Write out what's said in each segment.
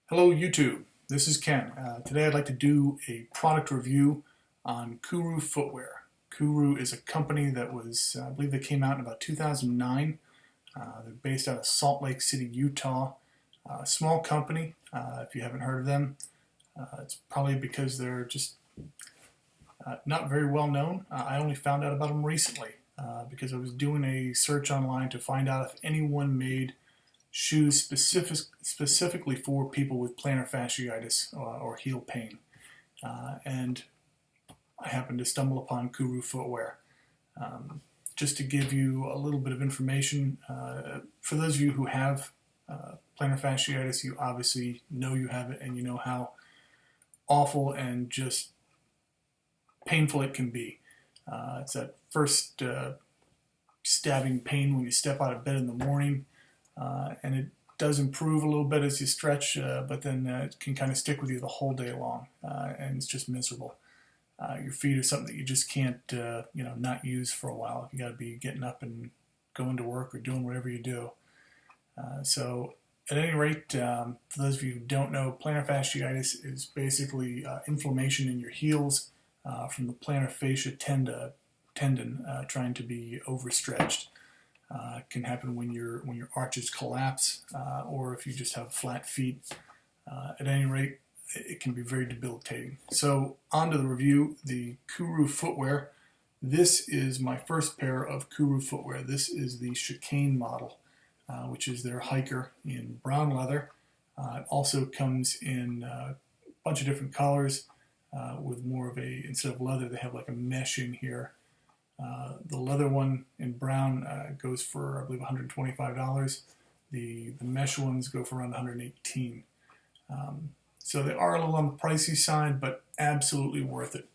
Hello YouTube, this is Ken. Today I'd like to do a product review on Kuru Footwear. Kuru is a company that I believe they came out in about 2009. They're based out of Salt Lake City, Utah. Small company, if you haven't heard of them. It's probably because they're just not very well known. I only found out about them recently because I was doing a search online to find out if anyone made shoes specifically for people with plantar fasciitis or heel pain. And I happened to stumble upon Kuru Footwear. Just to give you a little bit of information, for those of you who have plantar fasciitis, you obviously know you have it and you know how awful and just painful it can be. It's that first stabbing pain when you step out of bed in the morning. And it does improve a little bit as you stretch, but then it can kind of stick with you the whole day long, and it's just miserable. Your feet are something that you just can't, not use for a while. You got to be getting up and going to work or doing whatever you do. So, at any rate, for those of you who don't know, plantar fasciitis is basically inflammation in your heels from the plantar fascia tendon trying to be overstretched. It can happen when your arches collapse, or if you just have flat feet. At any rate, it can be very debilitating. So, on to the review. The Kuru Footwear. This is my first pair of Kuru Footwear. This is the Chicane model, which is their hiker in brown leather. It also comes in a bunch of different colors with more of a, instead of leather, they have like a mesh in here. The leather one in brown goes for, I believe, $125. The mesh ones go for around $118. So they are a little on the pricey side, but absolutely worth it.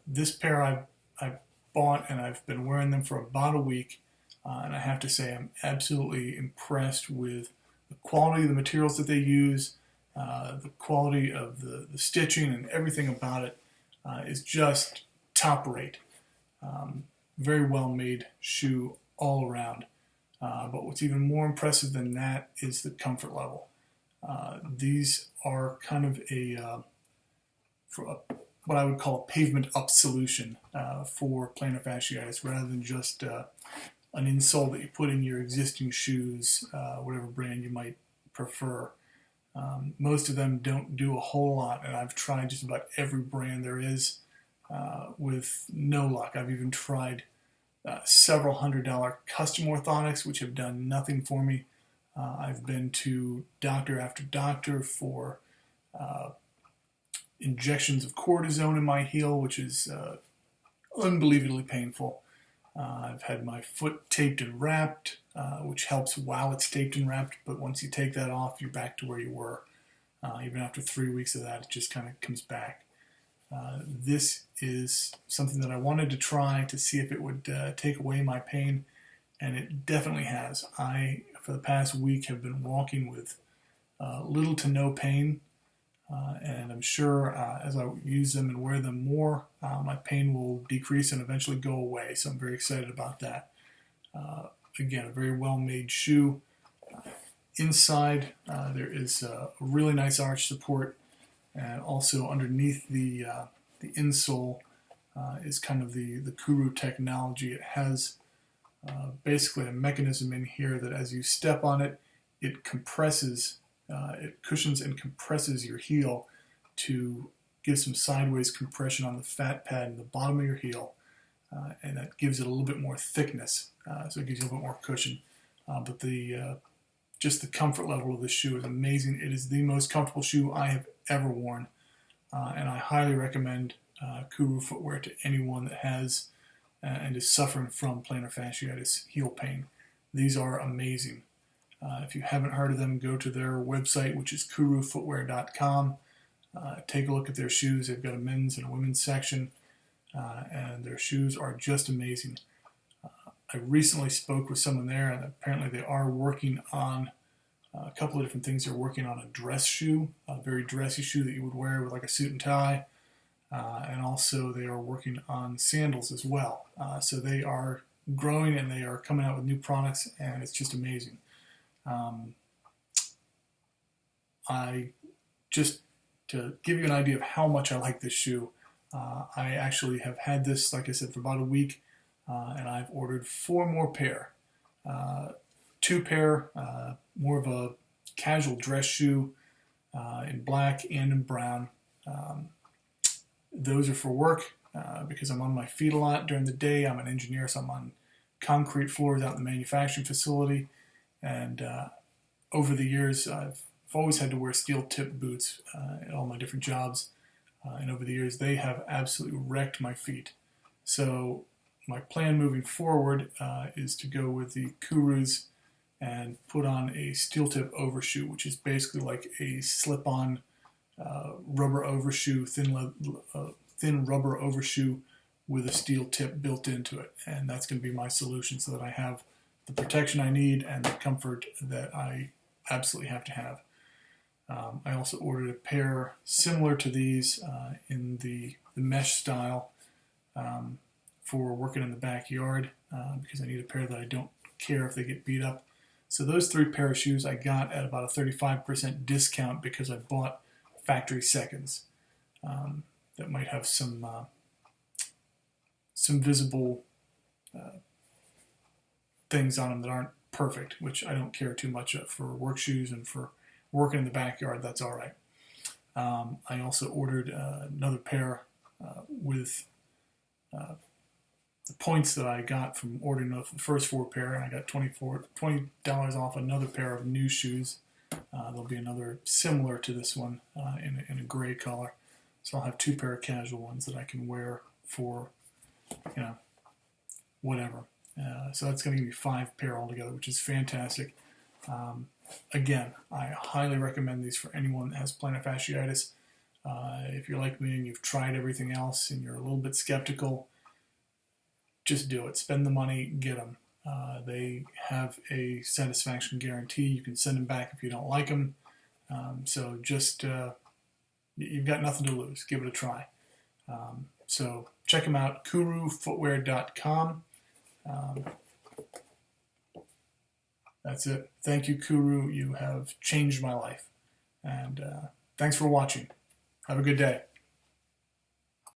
This pair I bought and I've been wearing them for about a week, and I have to say I'm absolutely impressed with the quality of the materials that they use, the quality of the stitching, and everything about it is just top rate. Very well made shoe all around. But what's even more impressive than that is the comfort level. These are kind of what I would call a pavement up solution for plantar fasciitis, rather than just an insole that you put in your existing shoes, whatever brand you might prefer. Most of them don't do a whole lot, and I've tried just about every brand there is with no luck. I've even tried several $100 custom orthotics, which have done nothing for me. I've been to doctor after doctor for injections of cortisone in my heel, which is unbelievably painful. I've had my foot taped and wrapped, which helps while it's taped and wrapped, but once you take that off, you're back to where you were. Even after 3 weeks of that, it just kind of comes back. This is something that I wanted to try to see if it would take away my pain, and it definitely has. I, for the past week, have been walking with little to no pain, and I'm sure as I use them and wear them more, my pain will decrease and eventually go away, so I'm very excited about that. Again, a very well-made shoe. Inside, there is a really nice arch support. And also underneath the insole is kind of the Kuru technology. It has basically a mechanism in here that as you step on it, it compresses, it cushions and compresses your heel to give some sideways compression on the fat pad in the bottom of your heel, and that gives it a little bit more thickness, so it gives you a little bit more cushion. But just the comfort level of this shoe is amazing. It is the most comfortable shoe I have ever worn, and I highly recommend Kuru Footwear to anyone that has and is suffering from plantar fasciitis heel pain. These are amazing. If you haven't heard of them, go to their website, which is kurufootwear.com. Take a look at their shoes. They've got a men's and a women's section, and their shoes are just amazing. I recently spoke with someone there, and apparently they are working on a couple of different things. They're working on a dress shoe, a very dressy shoe that you would wear with like a suit and tie, and also they are working on sandals as well. So they are growing and they are coming out with new products, and it's just amazing. Just to give you an idea of how much I like this shoe, I actually have had this, like I said, for about a week, and I've ordered 4 more pair. 2 pair, more of a casual dress shoe in black and in brown. Those are for work because I'm on my feet a lot during the day. I'm an engineer, so I'm on concrete floors out in the manufacturing facility. And over the years, I've always had to wear steel tip boots at all my different jobs. And over the years, they have absolutely wrecked my feet. So my plan moving forward is to go with the Kurus and put on a steel tip overshoe, which is basically like a slip-on rubber overshoe, thin rubber overshoe with a steel tip built into it. And that's going to be my solution so that I have the protection I need and the comfort that I absolutely have to have. I also ordered a pair similar to these in the mesh style for working in the backyard because I need a pair that I don't care if they get beat up. So those 3 pair of shoes I got at about a 35% discount because I bought factory seconds that might have some visible things on them that aren't perfect, which I don't care too much for work shoes, and for working in the backyard, that's all right. I also ordered another pair with the points that I got from ordering the first 4 pair, and I got $20 off another pair of new shoes. There'll be another similar to this one in a gray color. So I'll have 2 pair of casual ones that I can wear for, whatever. So that's going to give me 5 pair altogether, which is fantastic. Again, I highly recommend these for anyone that has plantar fasciitis. If you're like me and you've tried everything else and you're a little bit skeptical, just do it. Spend the money, get them. They have a satisfaction guarantee. You can send them back if you don't like them. So just, you've got nothing to lose. Give it a try. So check them out, kurufootwear.com. That's it. Thank you, Kuru. You have changed my life. And thanks for watching. Have a good day.